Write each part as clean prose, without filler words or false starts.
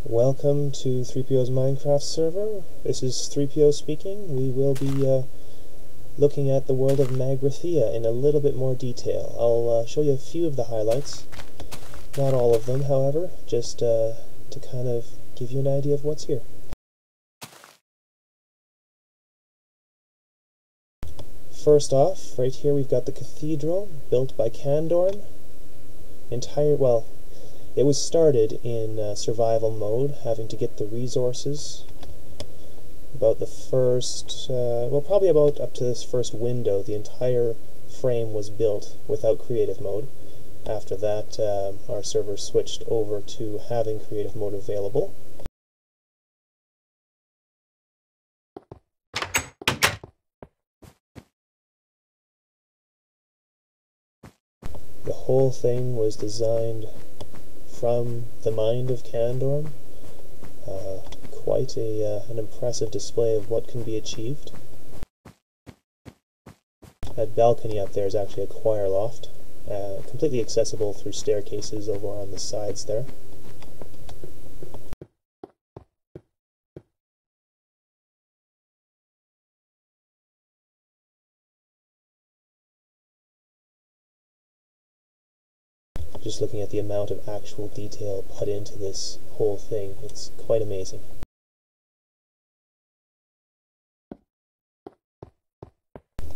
Welcome to 3PO's Minecraft server. This is 3PO speaking. We will be looking at the world of Magrathea in a little bit more detail. I'll show you a few of the highlights. Not all of them, however, just to kind of give you an idea of what's here. First off, right here we've got the cathedral, built by Kandorn. It was started in survival mode, having to get the resources. About the first, probably about up to this first window, the entire frame was built without creative mode. After that, our server switched over to having creative mode available. The whole thing was designed from the mind of Kandorn. Quite an impressive display of what can be achieved. That balcony up there is actually a choir loft, completely accessible through staircases over on the sides there. Just looking at the amount of actual detail put into this whole thing, it's quite amazing.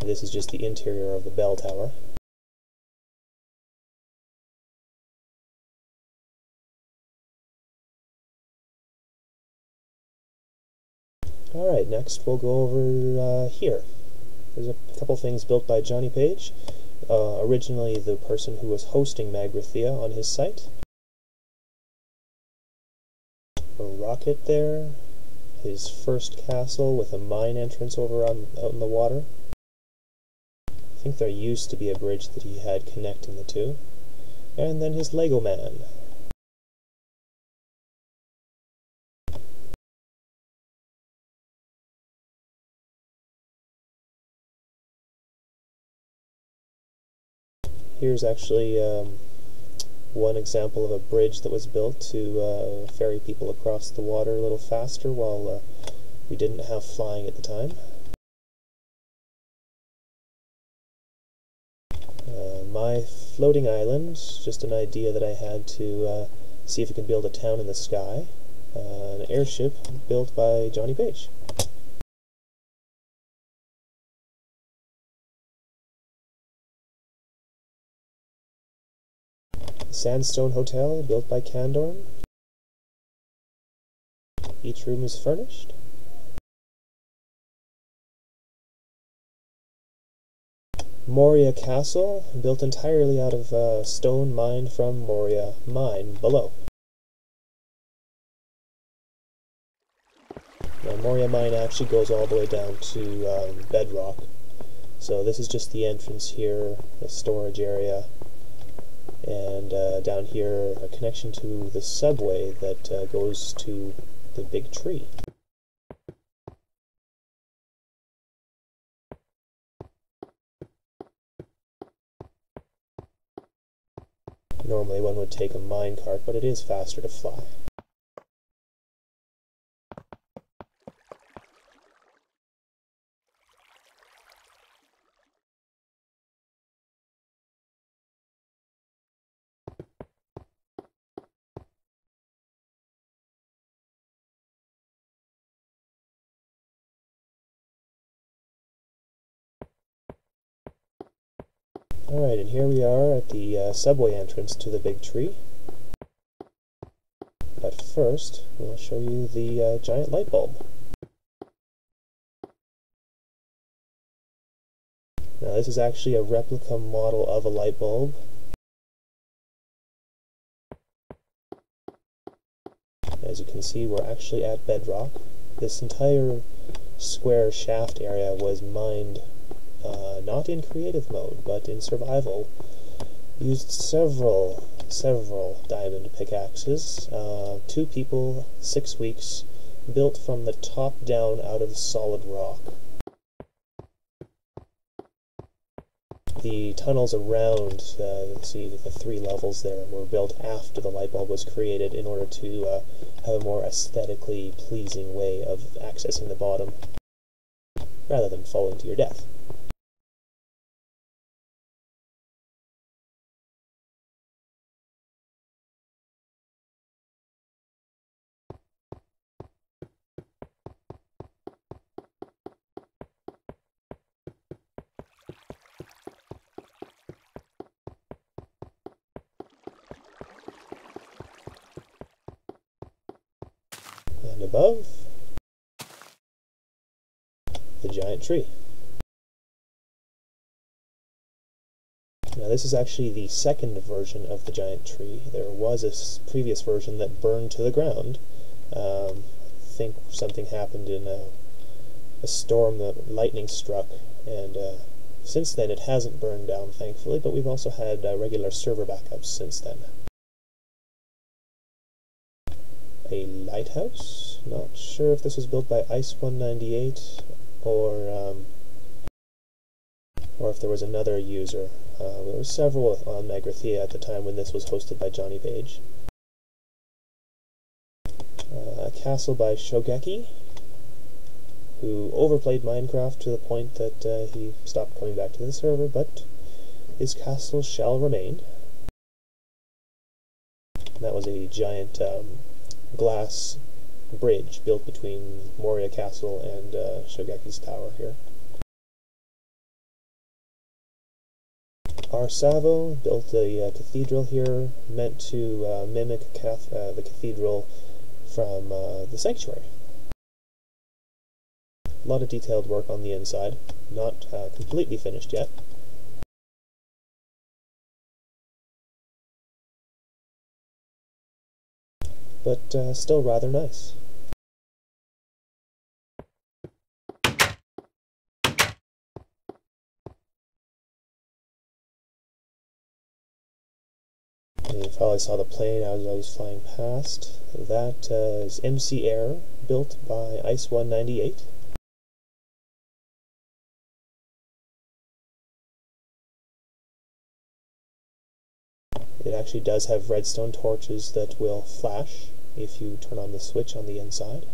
This is just the interior of the bell tower. Alright, next we'll go over here. There's a couple things built by Jonnypage. Originally the person who was hosting Magrathea on his site. A rocket there. His first castle with a mine entrance out in the water. I think there used to be a bridge that he had connecting the two. And then his Lego man. Here's actually one example of a bridge that was built to ferry people across the water a little faster while we didn't have flying at the time. My floating island, just an idea that I had to see if we could build a town in the sky. An airship built by Jonnypage. Sandstone hotel built by Kandorn. Each room is furnished. Moria Castle, built entirely out of stone mined from Moria mine below. Now, Moria mine actually goes all the way down to bedrock. So this is just the entrance here, the storage area, and down here a connection to the subway that goes to the big tree. Normally one would take a minecart, but it is faster to fly. Alright, and here we are at the subway entrance to the big tree. But first, we'll show you the giant light bulb. Now this is actually a replica model of a light bulb. As you can see, we're actually at bedrock. This entire square shaft area was mined not in creative mode, but in survival. Used several diamond pickaxes. 2 people, 6 weeks, built from the top down out of solid rock. the tunnels around, see the 3 levels there, were built after the light bulb was created in order to have a more aesthetically pleasing way of accessing the bottom, rather than falling to your death. And above, the giant tree. Now this is actually the second version of the giant tree. There was a previous version that burned to the ground. I think something happened in a storm that lightning struck, and since then it hasn't burned down, thankfully, but we've also had regular server backups since then. A lighthouse? Not sure if this was built by Ice 198 or if there was another user. There were several on Magrathea at the time when this was hosted by Jonnypage. A castle by Shogeki, who overplayed Minecraft to the point that he stopped coming back to the server, but his castle shall remain. That was a giant glass bridge built between Moria Castle and Shogeki's tower here. Arsavo built a cathedral here, meant to mimic the cathedral from the sanctuary. A lot of detailed work on the inside, not completely finished yet. But still rather nice. You probably saw the plane as I was flying past. That is MC Air, built by Ice 198. It actually does have redstone torches that will flash if you turn on the switch on the inside.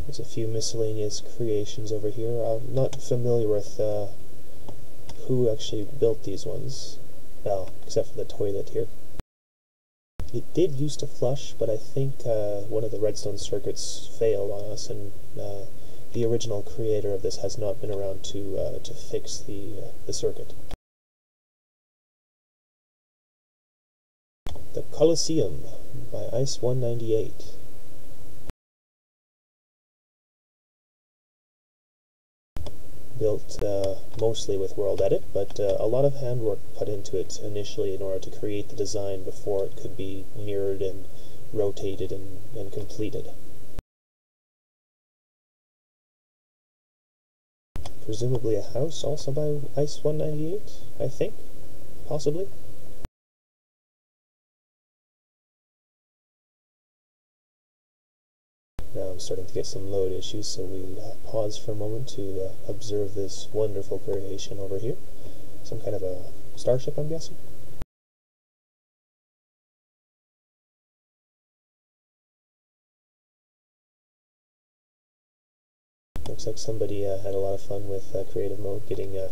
There's a few miscellaneous creations over here. I'm not familiar with who actually built these ones. Well, except for the toilet here. It did used to flush, but I think one of the redstone circuits failed on us, and the original creator of this has not been around to fix the circuit. The Colosseum by Ice 198. Built mostly with World Edit, but a lot of handwork put into it initially in order to create the design before it could be mirrored and rotated and completed. Presumably a house also by Ice 198, I think, possibly. Now I'm starting to get some load issues, so we'll pause for a moment to observe this wonderful creation over here. Some kind of a starship, I'm guessing. Looks like somebody had a lot of fun with creative mode, getting a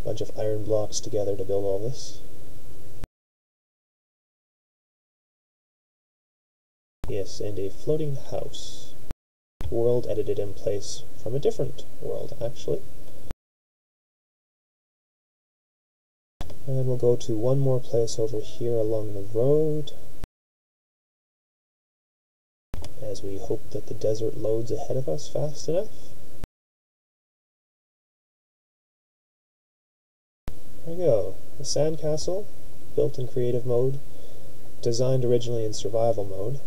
bunch of iron blocks together to build all this. Yes, and a floating house. World edited in place from a different world, actually. And we'll go to one more place over here along the road, as we hope that the desert loads ahead of us fast enough. There we go. The sandcastle, built in creative mode, designed originally in survival mode,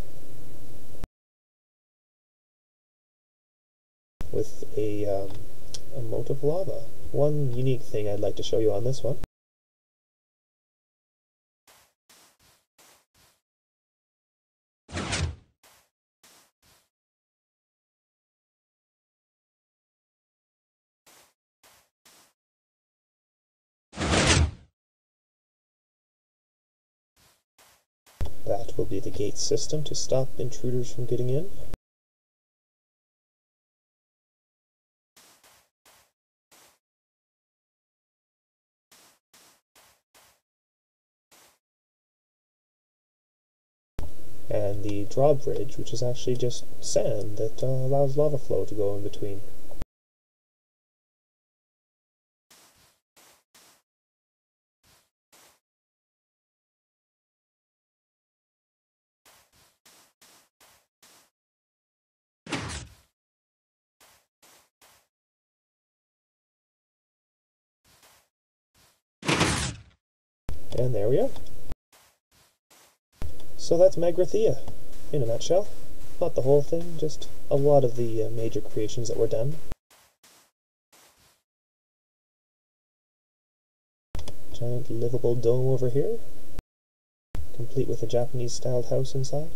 with a moat of lava. One unique thing I'd like to show you on this one. That will be the gate system to stop intruders from getting in. And the drawbridge, which is actually just sand that allows lava flow to go in between. And there we are. So that's Magrathea, in a nutshell. Not the whole thing, just a lot of the major creations that were done. Giant livable dome over here, complete with a Japanese-styled house inside.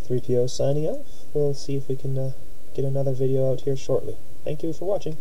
3PO signing off. We'll see if we can get another video out here shortly. Thank you for watching.